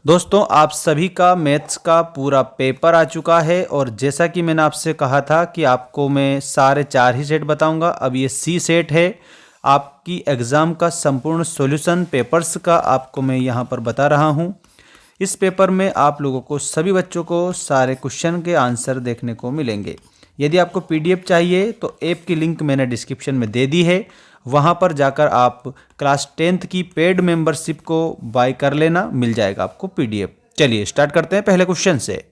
दोस्तों आप सभी का मैथ्स का पूरा पेपर आ चुका है और जैसा कि मैंने आपसे कहा था कि आपको मैं सारे 4 ही सेट बताऊंगा। अब ये सी सेट है। आपकी एग्ज़ाम का संपूर्ण सॉल्यूशन पेपर्स का आपको मैं यहाँ पर बता रहा हूँ। इस पेपर में आप लोगों को सभी बच्चों को सारे क्वेश्चन के आंसर देखने को मिलेंगे। यदि आपको पीडीएफ चाहिए तो ऐप की लिंक मैंने डिस्क्रिप्शन में दे दी है, वहाँ पर जाकर आप क्लास 10th की पेड मेंबरशिप को बाय कर लेना, मिल जाएगा आपको पीडीएफ। चलिए स्टार्ट करते हैं पहले क्वेश्चन से।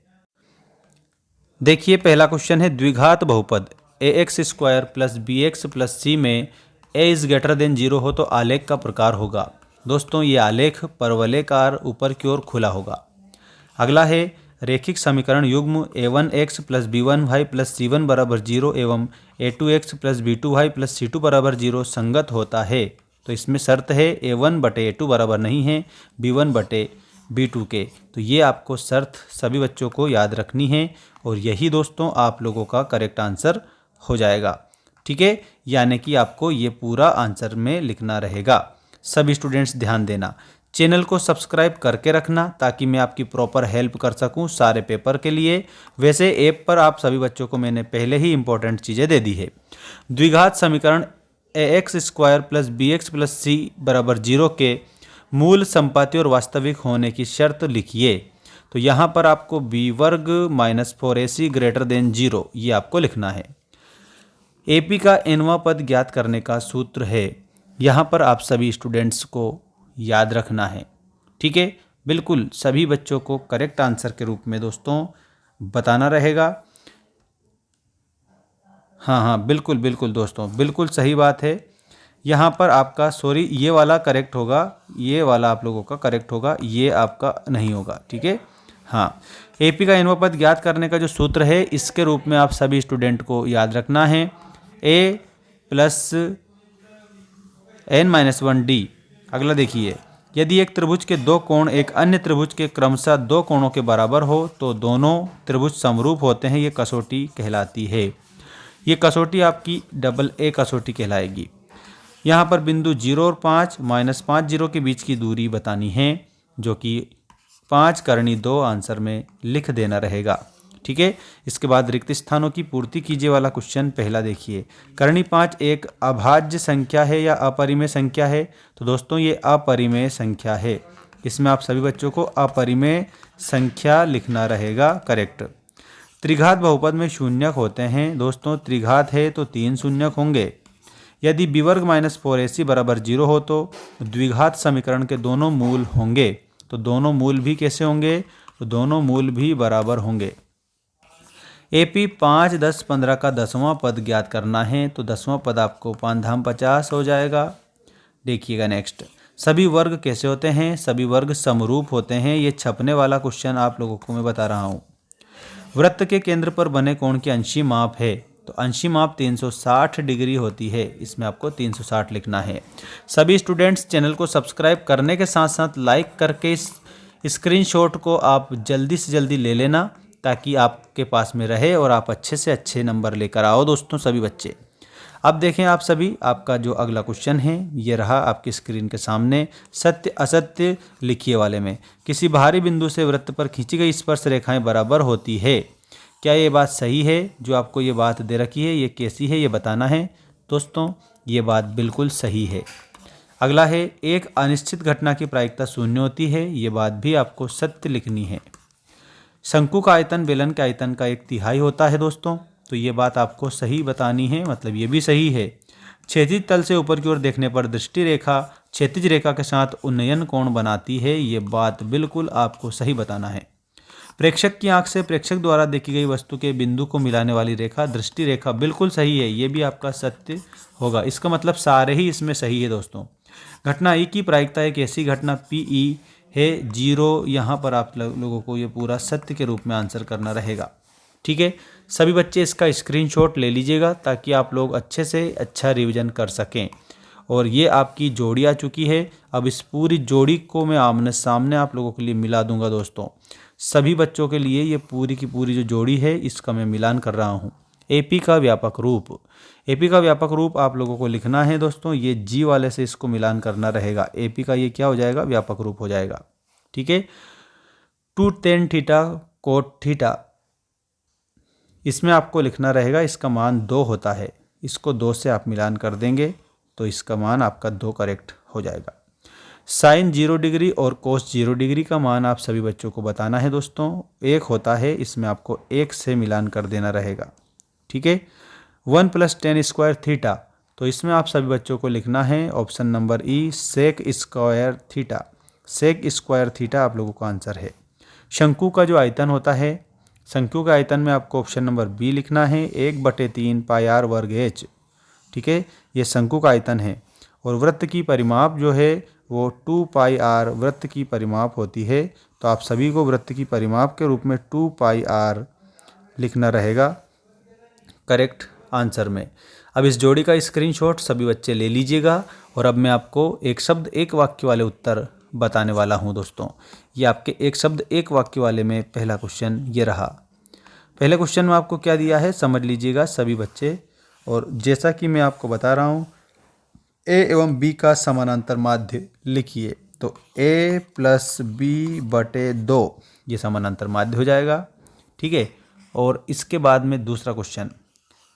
देखिए पहला क्वेश्चन है द्विघात बहुपद ax² plus bx plus c में a इज ग्रेटर देन 0 हो तो आलेख का प्रकार होगा। दोस्तों ये आलेख परवलयकार ऊपर की ओर खुला होगा। अगला है रैखिक समीकरण युग्म a1x plus b1y plus c1 बराबर 0 एवं a2x plus b2y plus c2 बराबर 0 संगत होता है। तो इसमें शर्त है a1 बटे a2 बराबर नहीं है b1 बटे b2 के। तो ये आपको शर्त सभी बच्चों को याद रखनी है और यही दोस्तों आप लोगों का करेक्ट आंसर हो जाएगा। ठीक है, यानी कि आपको ये पूरा आंसर में लिखना रहेगा। सभी स्टूडेंट्स ध्यान देना, चैनल को सब्सक्राइब करके रखना ताकि मैं आपकी प्रॉपर हेल्प कर सकूं सारे पेपर के लिए। वैसे ऐप पर आप सभी बच्चों को मैंने पहले ही इंपॉर्टेंट चीज़ें दे दी है। द्विघात समीकरण ax² plus bx plus c बराबर 0 के मूल संपाती और वास्तविक होने की शर्त लिखिए। तो यहाँ पर आपको b वर्ग माइनस 4ac ग्रेटर देन 0 ये आपको लिखना है। एपी का nवां पद ज्ञात करने का सूत्र है, यहाँ पर आप सभी स्टूडेंट्स को याद रखना है। ठीक है, बिल्कुल सभी बच्चों को करेक्ट आंसर के रूप में दोस्तों बताना रहेगा। हाँ बिल्कुल बिल्कुल दोस्तों, बिल्कुल सही बात है। यहाँ पर आपका सॉरी ये वाला करेक्ट होगा, ये वाला आप लोगों का करेक्ट होगा, ये आपका नहीं होगा। ठीक है, हाँ एपी का nवां पद ज्ञात करने का जो सूत्र है इसके रूप में आप सभी स्टूडेंट को याद रखना है a प्लस n-1d। अगला देखिए, यदि एक त्रिभुज के दो कोण एक अन्य त्रिभुज के क्रमशः दो कोणों के बराबर हो तो दोनों त्रिभुज समरूप होते हैं, ये कसौटी कहलाती है। ये कसौटी आपकी AA कसौटी कहलाएगी। यहाँ पर बिंदु 0 और 5 -5 0 के बीच की दूरी बतानी है, जो कि 5 करनी 2 आंसर में लिख देना रहेगा। ठीक है, इसके बाद रिक्त स्थानों की पूर्ति कीजिए वाला क्वेश्चन पहला देखिए। करनी 5 एक अभाज्य संख्या है या अपरिमेय संख्या है? तो दोस्तों ये अपरिमेय संख्या है। इसमें आप सभी बच्चों को अपरिमेय संख्या लिखना रहेगा करेक्ट। त्रिघात बहुपद में शून्यक होते हैं। दोस्तों त्रिघात है तो 3 शून्यक होंगे। यदि b वर्ग माइनस 4ac बराबर 0 हो तो द्विघात समीकरण के दोनों मूल होंगे। तो दोनों मूल भी कैसे होंगे? तो दोनों मूल भी बराबर होंगे। एपी 5, 10, 15 का 10वां पद ज्ञात करना है। तो 10वां पद आपको 5 धाम 50 हो जाएगा। देखिएगा नेक्स्ट, सभी वर्ग कैसे होते हैं? सभी वर्ग समरूप होते हैं। ये छपने वाला क्वेश्चन आप लोगों को मैं बता रहा हूँ। वृत्त के केंद्र पर बने कोण की अंशी माप है। तो अंशी माप 360 डिग्री होती है। इसमें आपको 360 लिखना है। सभी स्टूडेंट्स चैनल को सब्सक्राइब करने के साथ साथ लाइक करके इस स्क्रीनशॉट को आप जल्दी से जल्दी ले लेना ताकि आपके पास में रहे और आप अच्छे से अच्छे नंबर लेकर आओ दोस्तों सभी बच्चे। अब देखें आप सभी, आपका जो अगला क्वेश्चन है ये रहा आपकी स्क्रीन के सामने। सत्य असत्य लिखिए वाले में किसी बाहरी बिंदु से वृत्त पर खींची गई स्पर्श रेखाएं बराबर होती है। क्या ये बात सही है? जो आपको ये बात दे रखी है ये कैसी है ये बताना है। दोस्तों ये बात बिल्कुल सही है। अगला है एक अनिश्चित घटना की प्रायिकता शून्य होती है। ये बात भी आपको सत्य लिखनी है। शंकु का आयतन बेलन के आयतन का 1/3 होता है दोस्तों। तो ये बात आपको सही बतानी है, मतलब ये भी सही है। क्षैतिज तल से ऊपर की ओर देखने पर दृष्टि रेखा क्षैतिज रेखा के साथ उन्नयन कोण बनाती है। ये बात बिल्कुल आपको सही बताना है। प्रेक्षक की आंख से प्रेक्षक द्वारा देखी गई वस्तु के बिंदु को मिलाने वाली रेखा दृष्टि रेखा, बिल्कुल सही है। ये भी आपका सत्य होगा। इसका मतलब सारे ही इसमें सही है दोस्तों। घटना ई की प्रायिकता एक ऐसी घटना PE है 0। यहाँ पर आप लोगों को ये पूरा सत्य के रूप में आंसर करना रहेगा। ठीक है, सभी बच्चे इसका स्क्रीनशॉट ले लीजिएगा ताकि आप लोग अच्छे से अच्छा रिवीजन कर सकें। और ये आपकी जोड़ी आ चुकी है। अब इस पूरी जोड़ी को मैं आमने सामने आप लोगों के लिए मिला दूंगा दोस्तों। सभी बच्चों के लिए ये पूरी की पूरी जो जोड़ी है इसका मैं मिलान कर रहा हूँ। एपी का व्यापक रूप, एपी का व्यापक रूप आप लोगों को लिखना है दोस्तों। ये जी वाले से इसको मिलान करना रहेगा। एपी का ये क्या हो जाएगा? व्यापक रूप हो जाएगा। ठीक है, 2 tan थीटा कोट थीटा, इसमें आपको लिखना रहेगा इसका मान 2 होता है। इसको 2 से आप मिलान कर देंगे तो इसका मान आपका 2 करेक्ट हो जाएगा। साइन 0 डिग्री और कोस 0 डिग्री का मान आप सभी बच्चों को बताना है दोस्तों। 1 होता है, इसमें आपको 1 से मिलान कर देना रहेगा। ठीक है। 1 + tan स्क्वायर थीटा, तो इसमें आप सभी बच्चों को लिखना है option number E sec square theta. Sec square theta आप लोगों का आंसर है। शंकु का जो आयतन होता है, शंकु का आयतन में आपको ऑप्शन नंबर बी लिखना है 1/3 पाई आर वर्ग एच। ठीक है, ये शंकु का आयतन है। और वृत्त की परिमाप जो है वो 2 पाई आर वृत्त की परिमाप होती है। तो आप सभी को वृत्त की परिमाप के रूप में 2 पाई आर लिखना रहेगा करेक्ट आंसर में। अब इस जोड़ी का स्क्रीनशॉट सभी बच्चे ले लीजिएगा। और अब मैं आपको एक शब्द एक वाक्य वाले उत्तर बताने वाला हूं दोस्तों। ये आपके एक शब्द एक वाक्य वाले में पहला क्वेश्चन ये रहा। पहले क्वेश्चन में आपको क्या दिया है समझ लीजिएगा सभी बच्चे। और जैसा कि मैं आपको बता रहा हूँ, ए एवं बी का समानांतर माध्य लिखिए। तो a + b/2 ये समानांतर माध्य हो जाएगा। ठीक है। और इसके बाद में दूसरा क्वेश्चन,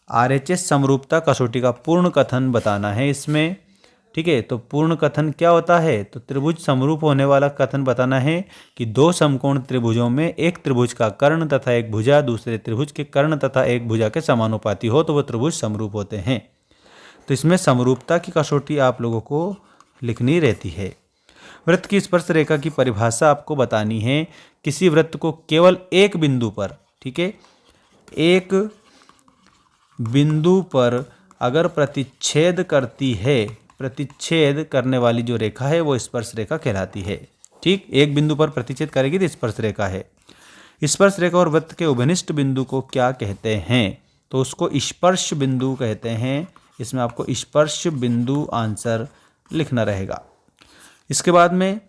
RHS समरूपता कसौटी का पूर्ण कथन बताना है इसमें। ठीक है, तो पूर्ण कथन क्या होता है? तो त्रिभुज समरूप होने वाला कथन बताना है कि 2 समकोण त्रिभुजों में एक त्रिभुज का कर्ण तथा एक भुजा दूसरे त्रिभुज के कर्ण तथा एक भुजा के समानुपाती हो तो वह त्रिभुज समरूप होते हैं। तो इसमें समरूपता की कसौटी आप लोगों को लिखनी रहती है। वृत्त की स्पर्श रेखा की परिभाषा आपको बतानी है। किसी वृत्त को केवल एक बिंदु पर, ठीक है, एक बिंदु पर अगर प्रतिच्छेद करती है, प्रतिच्छेद करने वाली जो रेखा है वो स्पर्श रेखा कहलाती है। ठीक, एक बिंदु पर प्रतिच्छेद करेगी तो स्पर्श रेखा है। स्पर्श रेखा और वृत्त के उभयनिष्ठ बिंदु को क्या कहते हैं? तो उसको स्पर्श बिंदु कहते हैं। इसमें आपको स्पर्श बिंदु आंसर लिखना रहेगा। इसके बाद में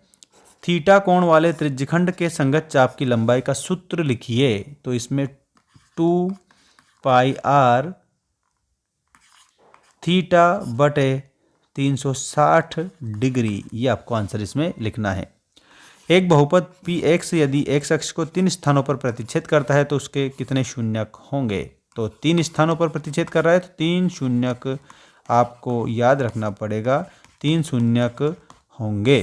थीटा कोण वाले त्रिज्यखंड के संगत चाप की लंबाई का सूत्र लिखिए। तो इसमें 2 पाई आर थीटा बटे 360 डिग्री, ये आपको आंसर इसमें लिखना है। एक बहुपद Px यदि x अक्ष को 3 स्थानों पर प्रतिच्छेद करता है तो उसके कितने शून्यक होंगे? तो 3 स्थानों पर प्रतिच्छेद कर रहा है तो 3 शून्यक आपको याद रखना पड़ेगा, 3 शून्यक होंगे।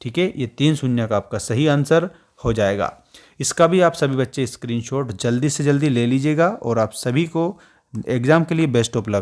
ठीक है, ये 3 शून्यक आपका सही आंसर हो जाएगा। इसका भी आप सभी बच्चे स्क्रीनशॉट जल्दी से जल्दी ले लीजिएगा। और आप सभी को एग्जाम के लिए बेस्ट ऑफ लक।